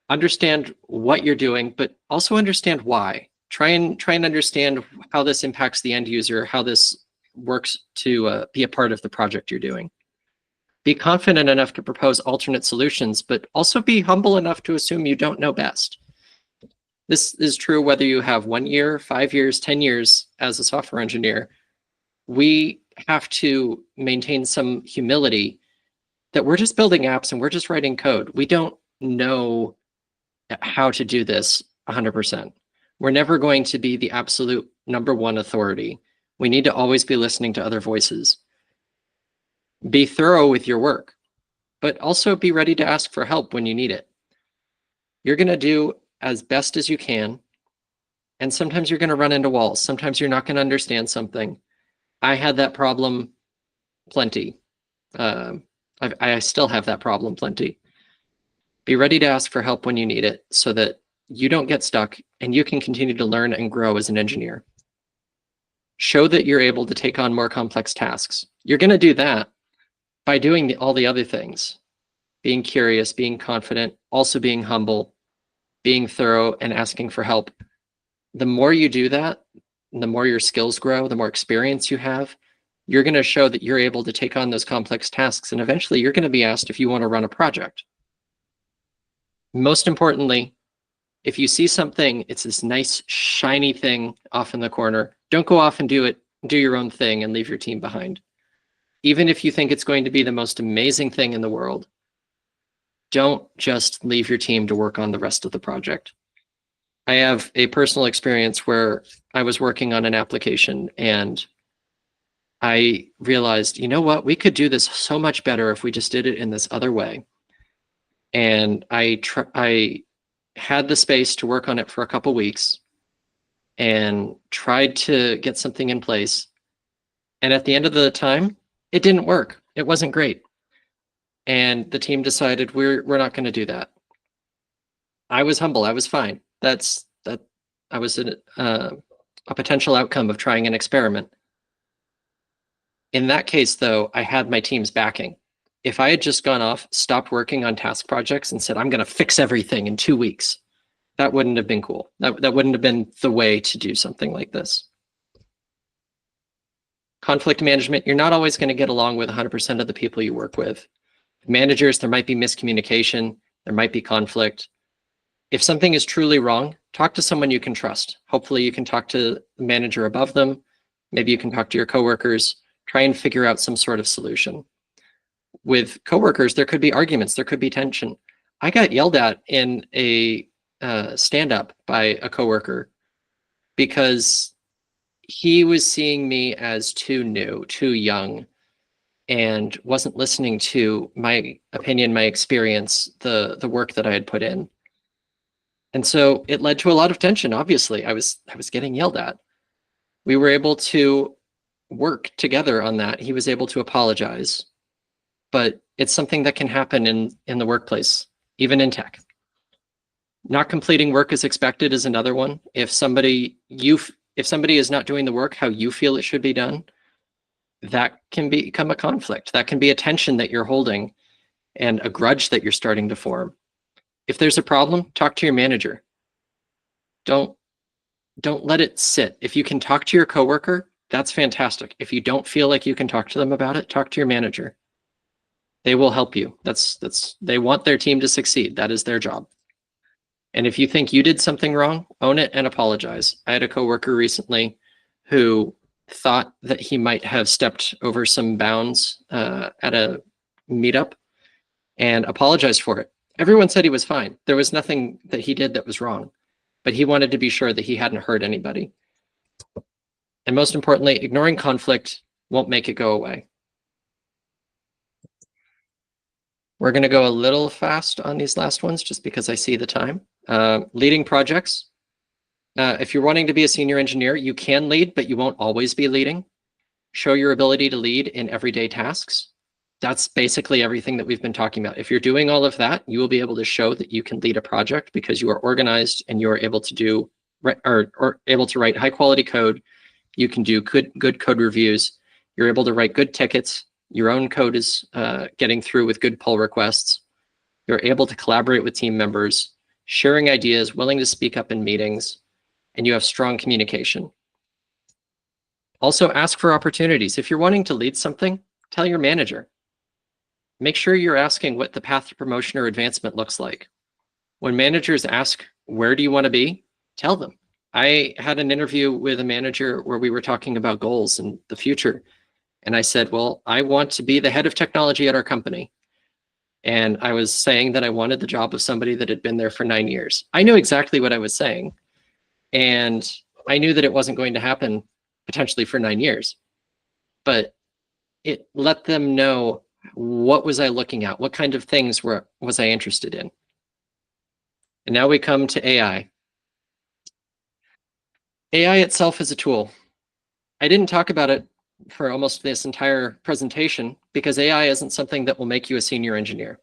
Understand what you're doing, but also understand why. Try and understand how this impacts the end user, how this works to be a part of the project you're doing. Be confident enough to propose alternate solutions, but also be humble enough to assume you don't know best. This is true whether you have 1 year, 5 years, 10 years as a software engineer. We have to maintain some humility that we're just building apps and we're just writing code. We don't know how to do this 100%. We're never going to be the absolute #1 authority. We need to always be listening to other voices. Be thorough with your work, but also be ready to ask for help when you need it. You're going to do as best as you can, and sometimes you're going to run into walls. Sometimes you're not going to understand something. I had that problem plenty. I still have that problem plenty. Be ready to ask for help when you need it so that you don't get stuck and you can continue to learn and grow as an engineer. Show that you're able to take on more complex tasks. You're going to do that by doing all the other things. Being curious, being confident, also being humble, being thorough, and asking for help. The more you do that, the more your skills grow, the more experience you have, you're going to show that you're able to take on those complex tasks, and eventually you're going to be asked if you want to run a project. Most importantly, if you see something, it's this nice shiny thing off in the corner, don't go off and do your own thing and leave your team behind. Even if you think it's going to be the most amazing thing in the world, don't just leave your team to work on the rest of the project. I have a personal experience where I was working on an application and I realized, you know what, we could do this so much better if we just did it in this other way. And I had the space to work on it for a couple weeks and tried to get something in place. And at the end of the time, it didn't work. It wasn't great. And the team decided we're not going to do that. I was humble. I was fine. I was a potential outcome of trying an experiment. In that case, though, I had my team's backing. If I had just gone off, stopped working on task projects and said, I'm going to fix everything in 2 weeks, that wouldn't have been cool. That wouldn't have been the way to do something like this. Conflict management, you're not always going to get along with 100% of the people you work with. Managers, there might be miscommunication, there might be conflict. If something is truly wrong, talk to someone you can trust. Hopefully you can talk to the manager above them. Maybe you can talk to your coworkers, try and figure out some sort of solution. With coworkers, there could be arguments, there could be tension. I got yelled at in a stand-up by a coworker because he was seeing me as too new, too young, and wasn't listening to my opinion, my experience, the work that I had put in. And so it led to a lot of tension. Obviously, I was getting yelled at. We were able to work together on that. He was able to apologize, but it's something that can happen in the workplace, even in tech. Not completing work as expected is another one. If somebody is not doing the work how you feel it should be done, that can become a conflict. That can be a tension that you're holding and a grudge that you're starting to form. If there's a problem, talk to your manager. Don't let it sit. If you can talk to your coworker, that's fantastic. If you don't feel like you can talk to them about it, talk to your manager. They will help you. They want their team to succeed. That is their job. And if you think you did something wrong, own it and apologize. I had a coworker recently who thought that he might have stepped over some bounds at a meetup and apologized for it. Everyone said he was fine. There was nothing that he did that was wrong, but he wanted to be sure that he hadn't hurt anybody. And most importantly, ignoring conflict won't make it go away. We're going to go a little fast on these last ones just because I see the time. Leading projects. If you're wanting to be a senior engineer, you can lead, but you won't always be leading. Show your ability to lead in everyday tasks. That's basically everything that we've been talking about. If you're doing all of that, you will be able to show that you can lead a project because you are organized and you are able to do or able to write high quality code. You can do good code reviews. You're able to write good tickets. Your own code is getting through with good pull requests. You're able to collaborate with team members, sharing ideas, willing to speak up in meetings, and you have strong communication. Also, ask for opportunities. If you're wanting to lead something, tell your manager. Make sure you're asking what the path to promotion or advancement looks like. When managers ask, where do you want to be? Tell them. I had an interview with a manager where we were talking about goals and the future. And I said, well, I want to be the head of technology at our company. And I was saying that I wanted the job of somebody that had been there for 9 years. I knew exactly what I was saying. And I knew that it wasn't going to happen potentially for 9 years. But it let them know, what was I looking at? What kind of things was I interested in? And now we come to AI. AI itself is a tool. I didn't talk about it for almost this entire presentation because AI isn't something that will make you a senior engineer.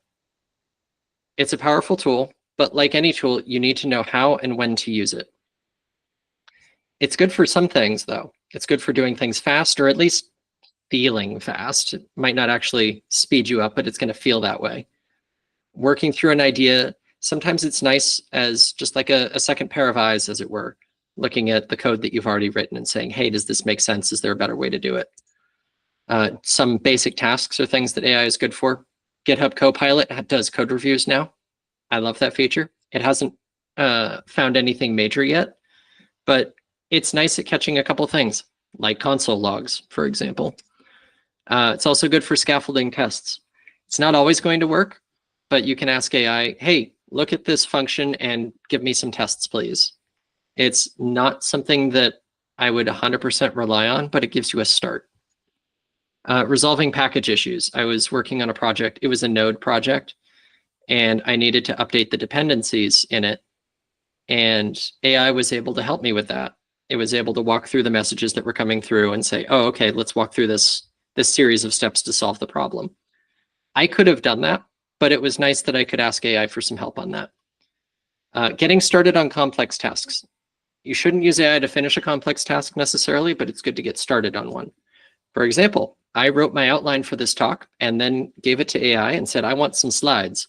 It's a powerful tool, but like any tool, you need to know how and when to use it. It's good for some things, though. It's good for doing things fast, or at least feeling fast. It might not actually speed you up, but it's going to feel that way. Working through an idea, sometimes it's nice as just like a second pair of eyes, as it were, looking at the code that you've already written and saying, hey, does this make sense? Is there a better way to do it? Some basic tasks are things that AI is good for. GitHub Copilot does code reviews now. I love that feature. It hasn't found anything major yet, but it's nice at catching a couple things, like console logs, for example. It's also good for scaffolding tests. It's not always going to work, but you can ask AI, hey, look at this function and give me some tests, please. It's not something that I would 100% rely on, but it gives you a start. Resolving package issues. I was working on a project. It was a Node project, and I needed to update the dependencies in it. And AI was able to help me with that. It was able to walk through the messages that were coming through and say, oh, okay, let's walk through this series of steps to solve the problem. I could have done that, but it was nice that I could ask AI for some help on that. Getting started on complex tasks. You shouldn't use AI to finish a complex task necessarily, but it's good to get started on one. For example, I wrote my outline for this talk and then gave it to AI and said, I want some slides.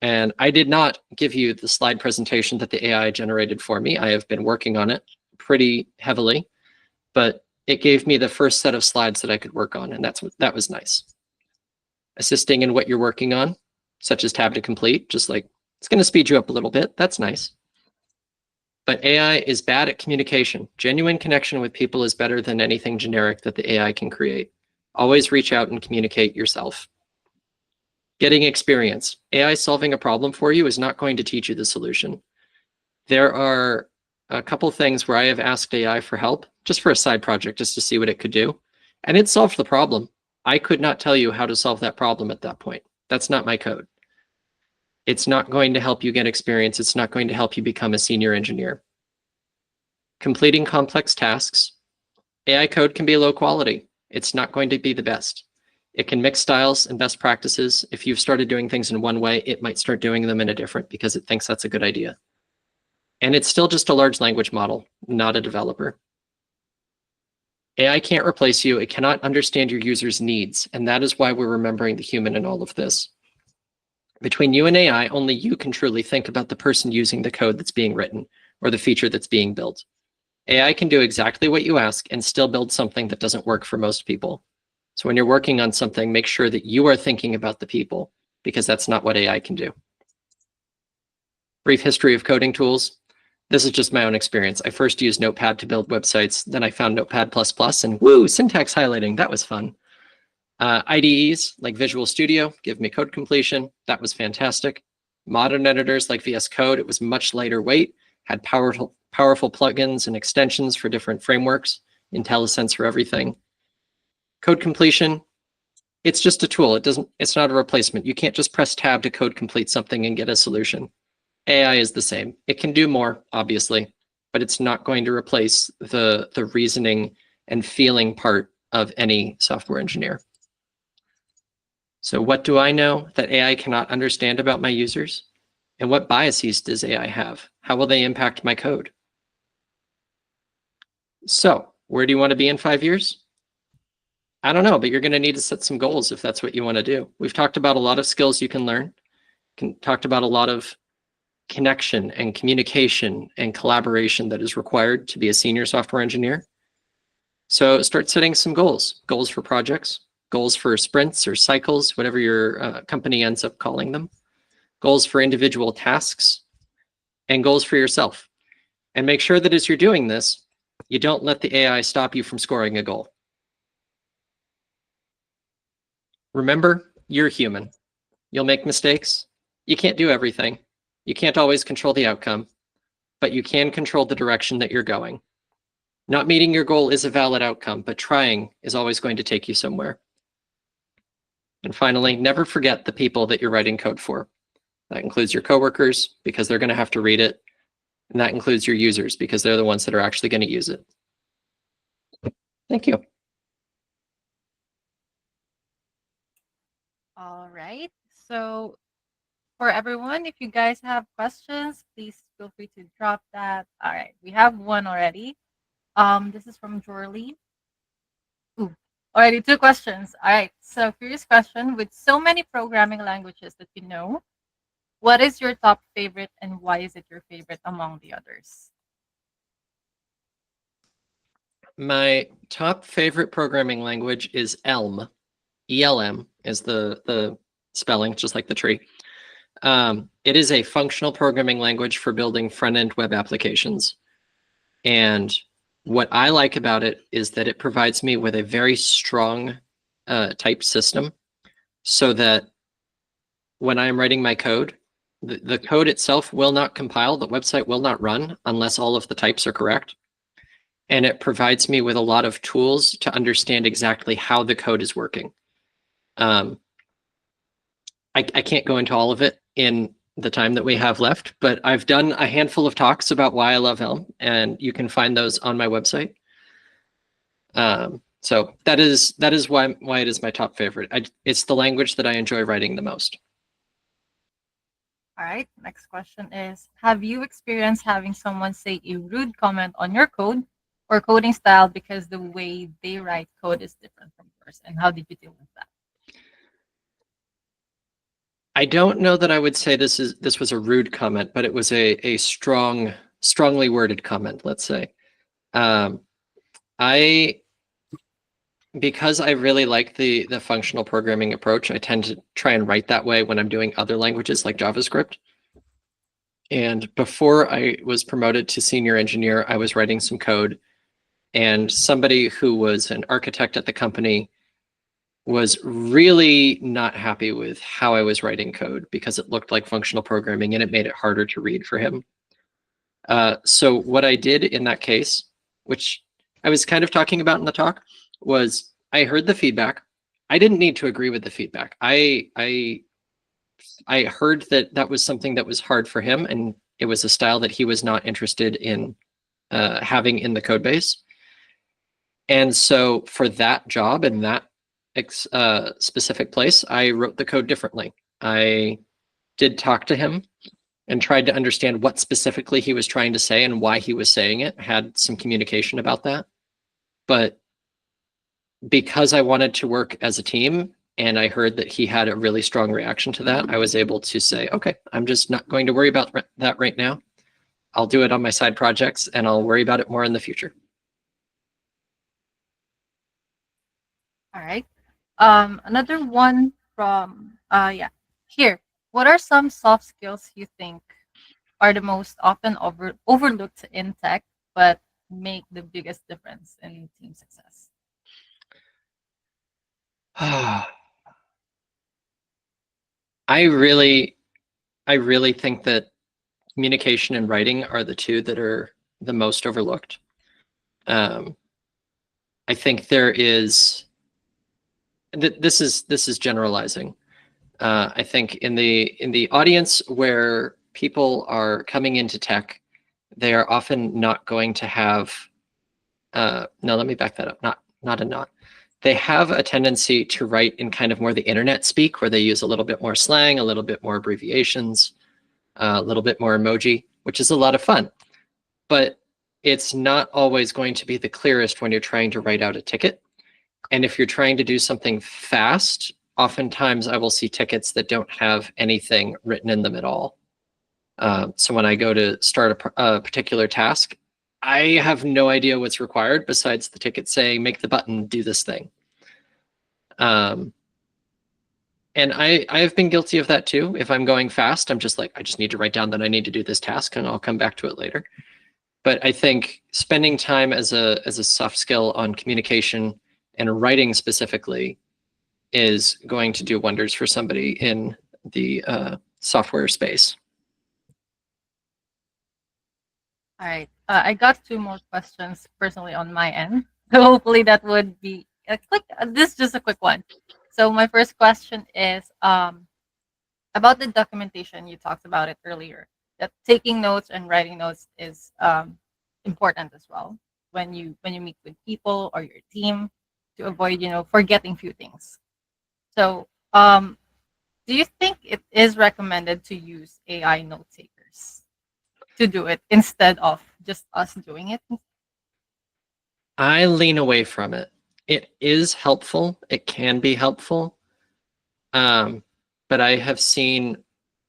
And I did not give you the slide presentation that the AI generated for me. I have been working on it pretty heavily, but it gave me the first set of slides that I could work on, and that was nice. Assisting in what you're working on, such as tab to complete, just like it's going to speed you up a little bit. That's nice. But AI is bad at communication. Genuine connection with people is better than anything generic that the AI can create. Always reach out and communicate yourself. Getting experience. AI solving a problem for you is not going to teach you the solution. There are a couple things where I have asked AI for help, just for a side project, just to see what it could do. And it solved the problem. I could not tell you how to solve that problem at that point. That's not my code. It's not going to help you get experience. It's not going to help you become a senior engineer. Completing complex tasks. AI code can be low quality. It's not going to be the best. It can mix styles and best practices. If you've started doing things in one way, it might start doing them in a different because it thinks that's a good idea. And it's still just a large language model, not a developer. AI can't replace you. It cannot understand your users' needs. And that is why we're remembering the human in all of this. Between you and AI, only you can truly think about the person using the code that's being written or the feature that's being built. AI can do exactly what you ask and still build something that doesn't work for most people. So when you're working on something, make sure that you are thinking about the people, because that's not what AI can do. Brief history of coding tools. This is just my own experience. I first used Notepad to build websites. Then I found Notepad++ and woo, syntax highlighting. That was fun. IDEs like Visual Studio give me code completion. That was fantastic. Modern editors like VS Code, it was much lighter weight, had powerful plugins and extensions for different frameworks, IntelliSense for everything. Code completion, it's just a tool. It's not a replacement. You can't just press tab to code complete something and get a solution. AI is the same. It can do more, obviously, but it's not going to replace the reasoning and feeling part of any software engineer. So what do I know that AI cannot understand about my users? And what biases does AI have? How will they impact my code? So where do you want to be in 5 years? I don't know, but you're going to need to set some goals if that's what you want to do. We've talked about a lot of skills you can learn, talked about a lot of connection and communication and collaboration that is required to be a senior software engineer. So start setting some goals for projects, goals for sprints or cycles, whatever your company ends up calling them, goals for individual tasks, and goals for yourself. And make sure that as you're doing this, you don't let the AI stop you from scoring a goal. Remember, you're human. You'll make mistakes. You can't do everything. You can't always control the outcome, but you can control the direction that you're going. Not meeting your goal is a valid outcome, but trying is always going to take you somewhere. And finally, never forget the people that you're writing code for. That includes your coworkers, because they're going to have to read it. And that includes your users, because they're the ones that are actually going to use it. Thank you. All right. So for everyone, if you guys have questions, please feel free to drop that. All right. We have one already. This is from Jorley. Ooh, already 2 questions. All right. So curious question. With so many programming languages that you know, what is your top favorite and why is it your favorite among the others? My top favorite programming language is Elm. ELM is the spelling, just like the tree. It is a functional programming language for building front-end web applications. And what I like about it is that it provides me with a very strong type system, so that when I'm writing my code, the code itself will not compile, the website will not run unless all of the types are correct. And it provides me with a lot of tools to understand exactly how the code is working. I can't go into all of it in the time that we have left, but I've done a handful of talks about why I love Elm, and you can find those on my website. So that is why it is my top favorite. It's the language that I enjoy writing the most. All right. Next question is, have you experienced having someone say a rude comment on your code or coding style because the way they write code is different from yours? And how did you deal with that? I don't know that I would say this was a rude comment, but it was a strongly worded comment, let's say. I because I really like the functional programming approach, I tend to try and write that way when I'm doing other languages like JavaScript. And before I was promoted to senior engineer, I was writing some code, and somebody who was an architect at the company was really not happy with how I was writing code because it looked like functional programming and it made it harder to read for him. So what I did in that case, which I was kind of talking about in the talk, was I heard the feedback. I didn't need to agree with the feedback. I heard that that was something that was hard for him, and it was a style that he was not interested in having in the code base. And so for that job and that specific place, I wrote the code differently. I did talk to him and tried to understand what specifically he was trying to say and why he was saying it. Had some communication about that. But because I wanted to work as a team and I heard that he had a really strong reaction to that, I was able to say, okay, I'm just not going to worry about that right now. I'll do it on my side projects and I'll worry about it more in the future. All right. Another one from yeah. Here. What are some soft skills you think are the most often overlooked in tech, but make the biggest difference in team success? I really, I really think that communication and writing are the two that are the most overlooked. Um, I think there is. This is generalizing. I think in the audience where people are coming into tech, they are often not going to have. No, let me back that up. Not. They have a tendency to write in kind of more the internet speak, where they use a little bit more slang, a little bit more abbreviations, a little bit more emoji, which is a lot of fun. But it's not always going to be the clearest when you're trying to write out a ticket. And if you're trying to do something fast, oftentimes I will see tickets that don't have anything written in them at all. So when I go to start a particular task, I have no idea what's required besides the ticket saying, make the button do this thing. And I have been guilty of that too. If I'm going fast, I'm just like, I just need to write down that I need to do this task and I'll come back to it later. But I think spending time as a soft skill on communication and writing specifically is going to do wonders for somebody in the software space. All right. I got two more questions personally on my end. So hopefully that would be a quick. This is just a quick one. So my first question is about the documentation. You talked about it earlier. That taking notes and writing notes is important as well when you meet with people or your team to avoid forgetting few things. So do you think it is recommended to use AI note takers to do it instead of just us doing it? I lean away from it. It is helpful. It can be helpful. But I have seen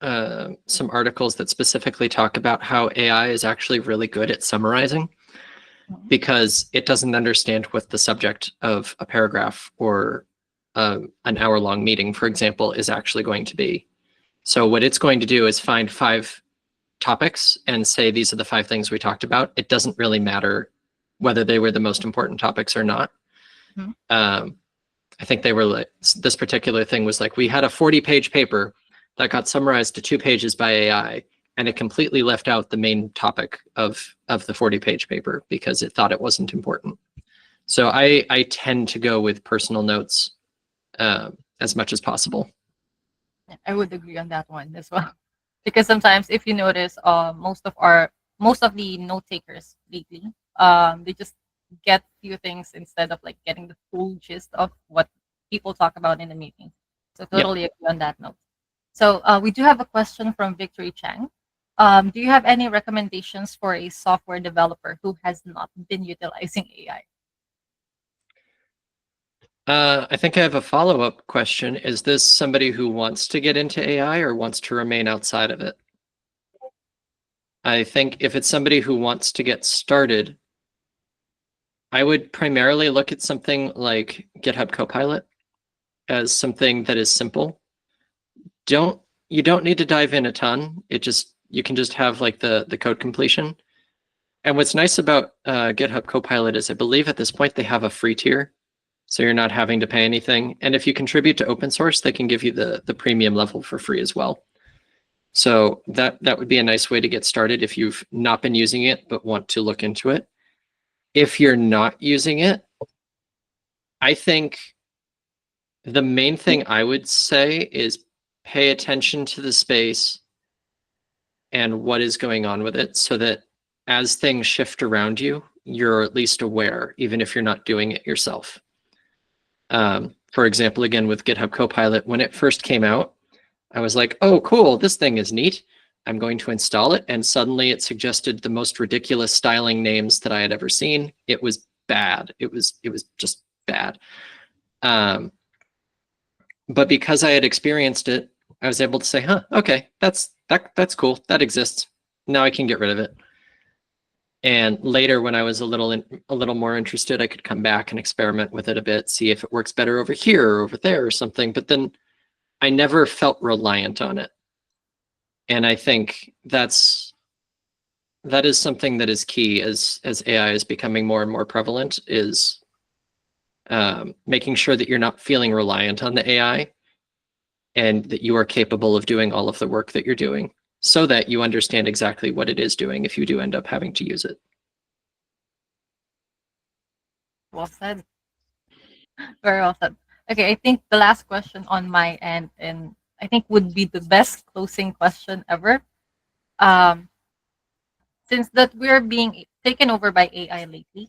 some articles that specifically talk about how AI is actually really good at summarizing Mhm. because it doesn't understand what the subject of a paragraph or an hour-long meeting, for example, is actually going to be. So what it's going to do is find 5 topics and say, these are the 5 things we talked about. It doesn't really matter whether they were the most important topics or not. Mhm. I think they were like, this particular thing was like, we had a 40-page paper that got summarized to 2 pages by AI, and it completely left out the main topic of the 40-page paper because it thought it wasn't important. So I tend to go with personal notes as much as possible. Yeah, I would agree on that one as well. Because sometimes if you notice, most of the note takers lately, they just get few things instead of like getting the full gist of what people talk about in the meeting. So Yep. totally agree on that note. So we do have a question from Victory Chang. Do you have any recommendations for a software developer who has not been utilizing AI? I think I have a follow-up question. Is this somebody who wants to get into AI or wants to remain outside of it? I think if it's somebody who wants to get started, I would primarily look at something like GitHub Copilot as something that is simple. You don't need to dive in a ton. You can just have like the code completion. And what's nice about GitHub Copilot is I believe at this point they have a free tier, so you're not having to pay anything. And if you contribute to open source, they can give you the premium level for free as well. So that would be a nice way to get started if you've not been using it but want to look into it. If you're not using it, I think the main thing I would say is pay attention to the space and what is going on with it so that as things shift around you, you're at least aware, even if you're not doing it yourself. For example, again, with GitHub Copilot, when it first came out, I was like, oh, cool, this thing is neat. I'm going to install it. And suddenly it suggested the most ridiculous styling names that I had ever seen. It was bad. It was just bad. But because I had experienced it, I was able to say, huh, okay, that's cool. That exists. Now I can get rid of it. And later, when I was a little more interested, I could come back and experiment with it a bit, see if it works better over here or over there or something. But then I never felt reliant on it. And I think that is something that is key as AI is becoming more and more prevalent, is making sure that you're not feeling reliant on the AI and that you are capable of doing all of the work that you're doing so that you understand exactly what it is doing if you do end up having to use it. Well said. Very well said. Okay, I think the last question on my end, and I think would be the best closing question ever. Um, since that we're being taken over by AI lately,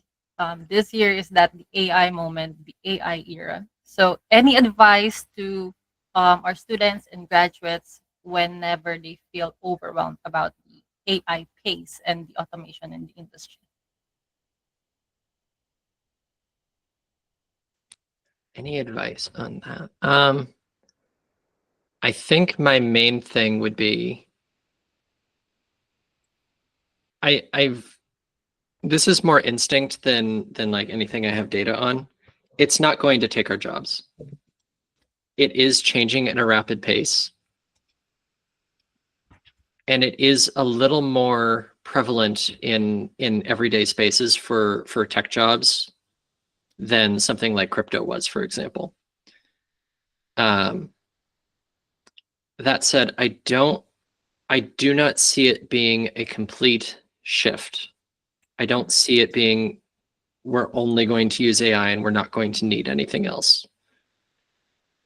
this year is that the AI moment, the AI era. So, any advice to our students and graduates whenever they feel overwhelmed about the AI pace and the automation in the industry? Any advice on that? I think my main thing would be I've this is more instinct than like anything I have data on. It's not going to take our jobs. It is changing at a rapid pace. And it is a little more prevalent in everyday spaces for tech jobs than something like crypto was, for example. That said, I do not see it being a complete shift. I don't see it being we're only going to use AI and we're not going to need anything else.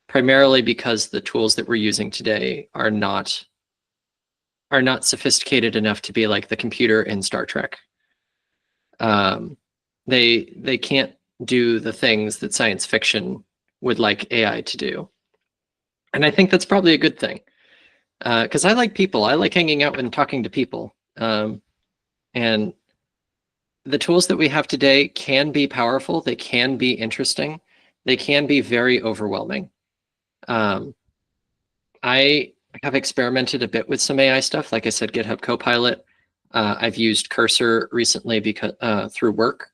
Primarily because the tools that we're using today are not sophisticated enough to be like the computer in Star Trek. They can't do the things that science fiction would like AI to do. And I think that's probably a good thing. Because I like people. I like hanging out and talking to people. And the tools that we have today can be powerful. They can be interesting. They can be very overwhelming. I have experimented a bit with some AI stuff. Like I said, GitHub Copilot. I've used Cursor recently because through work,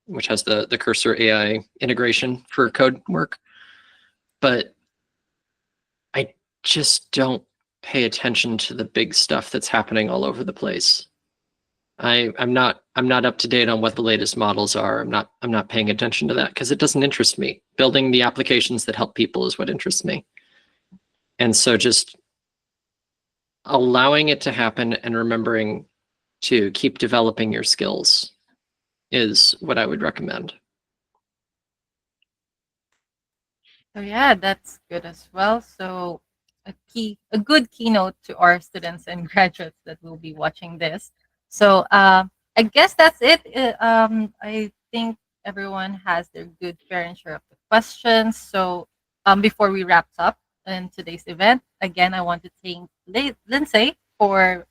which has the Cursor AI integration for code work. But I just don't pay attention to the big stuff that's happening all over the place. I'm not up to date on what the latest models are. I'm not paying attention to that because it doesn't interest me. Building the applications that help people is what interests me. And so just allowing it to happen and remembering to keep developing your skills is what I would recommend. So yeah, that's good as well. So a good keynote to our students and graduates that will be watching this. So I guess that's it. I think everyone has their good fair and share of the questions. So before we wrap up in today's event, again, I want to thank Lindsay for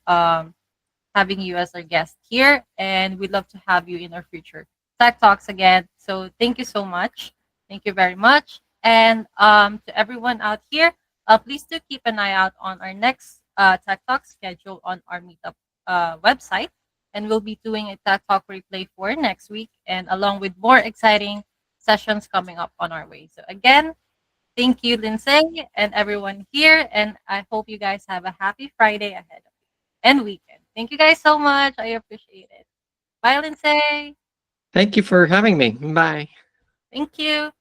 having you as our guest here, and we'd love to have you in our future Tech Talks again. So thank you so much. Thank you very much. And to everyone out here, please do keep an eye out on our next Tech Talk schedule on our Meetup website. And we'll be doing a TED Talk replay for next week, and along with more exciting sessions coming up on our way. So, again, thank you, Lindsay, and everyone here. And I hope you guys have a happy Friday ahead and weekend. Thank you guys so much. I appreciate it. Bye, Lindsay. Thank you for having me. Bye. Thank you.